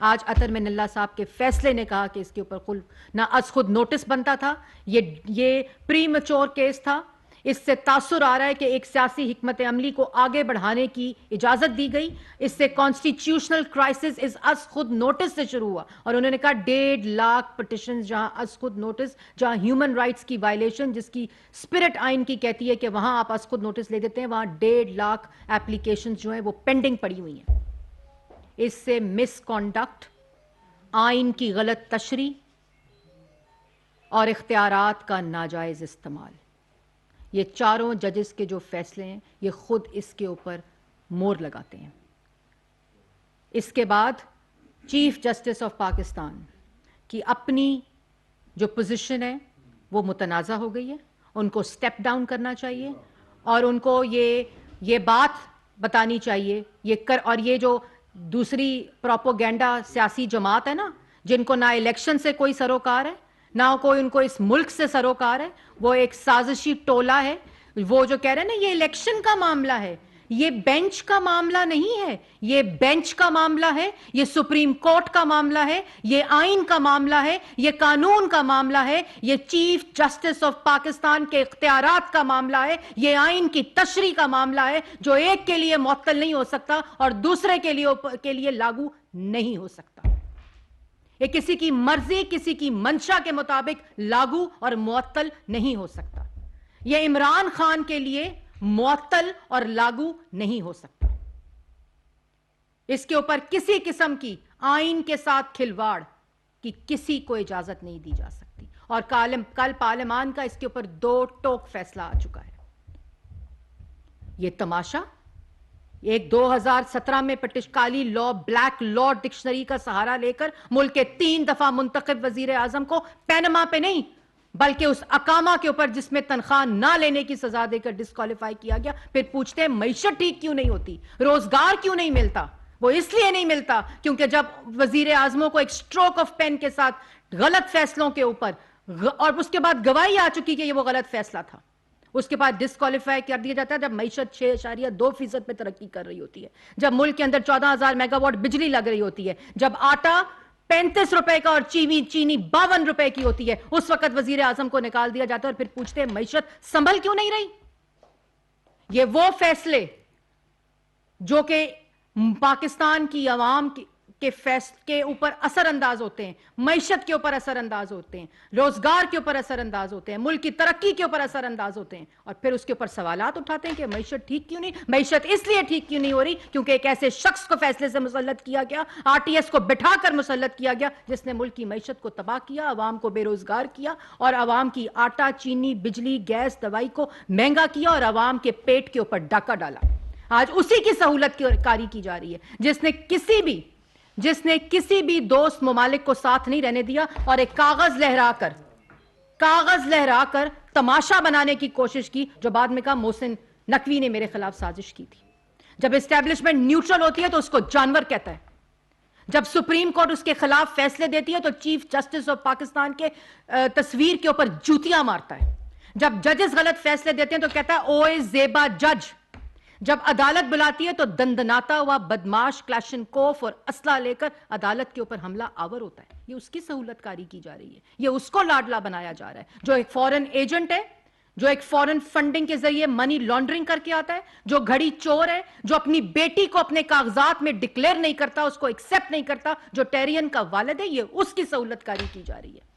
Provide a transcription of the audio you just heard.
آج عطر من اللہ صاحب کے فیصلے نے کہا کہ اس کے اوپر نہ از خود نوٹس بنتا تھا، یہ پری میچور کیس تھا. اس سے تاثر آ رہا ہے کہ ایک سیاسی حکمت عملی کو آگے بڑھانے کی اجازت دی گئی. اس سے کانسٹیٹیوشنل کرائسس از از خود نوٹس سے شروع ہوا، اور انہوں نے کہا 1.5 لاکھ پٹیشنز جہاں از خود نوٹس، جہاں ہیومن رائٹس کی وائلیشن جس کی اسپرٹ آئین کی کہتی ہے کہ وہاں آپ از خود نوٹس لے دیتے ہیں، وہاں 1.5 لاکھ ایپلیکیشنز جو ہیں وہ پینڈنگ پڑی ہوئی ہیں. اس سے مس کانڈکٹ، آئین کی غلط تشریح اور اختیارات کا ناجائز استعمال، یہ چاروں ججز کے جو فیصلے ہیں یہ خود اس کے اوپر مور لگاتے ہیں. اس کے بعد چیف جسٹس آف پاکستان کی اپنی جو پوزیشن ہے وہ متنازع ہو گئی ہے. ان کو سٹیپ ڈاؤن کرنا چاہیے اور ان کو یہ بات بتانی چاہیے اور یہ جو دوسری پروپوگینڈا سیاسی جماعت ہے نا، جن کو نہ الیکشن سے کوئی سروکار ہے نہ کوئی ان کو اس ملک سے سروکار ہے، وہ ایک سازشی ٹولہ ہے. وہ جو کہہ رہے ہیں نا یہ الیکشن کا معاملہ ہے، یہ بینچ کا معاملہ نہیں ہے، یہ بینچ کا معاملہ ہے، یہ سپریم کورٹ کا معاملہ ہے، یہ آئین کا معاملہ ہے، یہ قانون کا معاملہ ہے، یہ چیف جسٹس آف پاکستان کے اختیارات کا معاملہ ہے، یہ آئین کی تشریح کا معاملہ ہے جو ایک کے لیے معطل نہیں ہو سکتا اور دوسرے کے لیے لاگو نہیں ہو سکتا. یہ کسی کی مرضی، کسی کی منشا کے مطابق لاگو اور معطل نہیں ہو سکتا. یہ عمران خان کے لیے معطل اور لاگو نہیں ہو سکتا. اس کے اوپر کسی قسم کی آئین کے ساتھ کھلواڑ کی کسی کو اجازت نہیں دی جا سکتی. اور کل پارلیمان کا اس کے اوپر 2 ٹوک فیصلہ آ چکا ہے. یہ تماشا ایک 2017 میں کالی لا بلیک لا ڈکشنری کا سہارا لے کر ملک کے 3 دفعہ منتخب وزیر اعظم کو پینما پہ نہیں بلکہ اس اقامہ کے اوپر جس میں تنخواہ نہ لینے کی سزا دے کر ڈسکوالیفائی کیا گیا. پھر پوچھتے ہیں معیشت ٹھیک کیوں نہیں ہوتی، روزگار کیوں نہیں ملتا. وہ اس لیے نہیں ملتا کیونکہ جب وزیر اعظموں کو ایک سٹروک آف پین کے ساتھ غلط فیصلوں کے اوپر اور اس کے بعد گواہی آ چکی کہ یہ وہ غلط فیصلہ تھا، اس کے بعد ڈسکوالیفائی کر دیا جاتا ہے جب معیشت 6.2% پہ ترقی کر رہی ہوتی ہے، جب ملک کے اندر 14,000 میگا واٹ بجلی لگ رہی ہوتی ہے، جب آٹا 35 روپے کا اور چینی 52 روپے کی ہوتی ہے. اس وقت وزیر اعظم کو نکال دیا جاتا ہے اور پھر پوچھتے ہیں معیشت سنبھل کیوں نہیں رہی. یہ وہ فیصلے جو کہ پاکستان کی عوام کے اوپر اثر انداز ہوتے ہیں، معیشت کے اوپر اثر انداز ہوتے ہیں، روزگار کے اوپر اثر انداز ہوتے ہیں، ملک کی ترقی کے اوپر اثر انداز ہوتے ہیں، اور پھر اس کے اوپر سوالات اٹھاتے ہیں کہ معیشت ٹھیک کیوں نہیں. معیشت اس لیے ٹھیک کیوں نہیں ہو رہی کیونکہ ایک ایسے شخص کو فیصلے سے مسلط کیا گیا، RTS کو بٹھا کر مسلط کیا گیا جس نے ملک کی معیشت کو تباہ کیا، عوام کو بے روزگار کیا اور عوام کی آٹا، چینی، بجلی، گیس، دوائی کو مہنگا کیا اور عوام کے پیٹ کے اوپر ڈاکہ ڈالا. آج اسی کی سہولت کاری کی جا رہی ہے جس نے کسی بھی دوست ممالک کو ساتھ نہیں رہنے دیا اور ایک کاغذ لہرا کر تماشا بنانے کی کوشش کی، جو بعد میں کہا محسن نقوی نے میرے خلاف سازش کی تھی. جب اسٹیبلشمنٹ نیوٹرل ہوتی ہے تو اس کو جانور کہتا ہے. جب سپریم کورٹ اس کے خلاف فیصلے دیتی ہے تو چیف جسٹس آف پاکستان کے تصویر کے اوپر جوتیاں مارتا ہے. جب ججز غلط فیصلے دیتے ہیں تو کہتا ہے اوئے زیبا جج. جب عدالت بلاتی ہے تو دندناتا ہوا بدماش کلاشنکوف اور اسلحہ لے کر عدالت کے اوپر حملہ آور ہوتا ہے. یہ اس کی سہولت کاری کی جا رہی ہے، یہ اس کو لاڈلا بنایا جا رہا ہے جو ایک فورن ایجنٹ ہے، جو ایک فورن فنڈنگ کے ذریعے منی لانڈرنگ کر کے آتا ہے، جو گھڑی چور ہے، جو اپنی بیٹی کو اپنے کاغذات میں ڈکلیئر نہیں کرتا، اس کو ایکسپٹ نہیں کرتا، جو ٹیرین کا والد ہے. یہ اس کی سہولت کاری کی جا رہی ہے.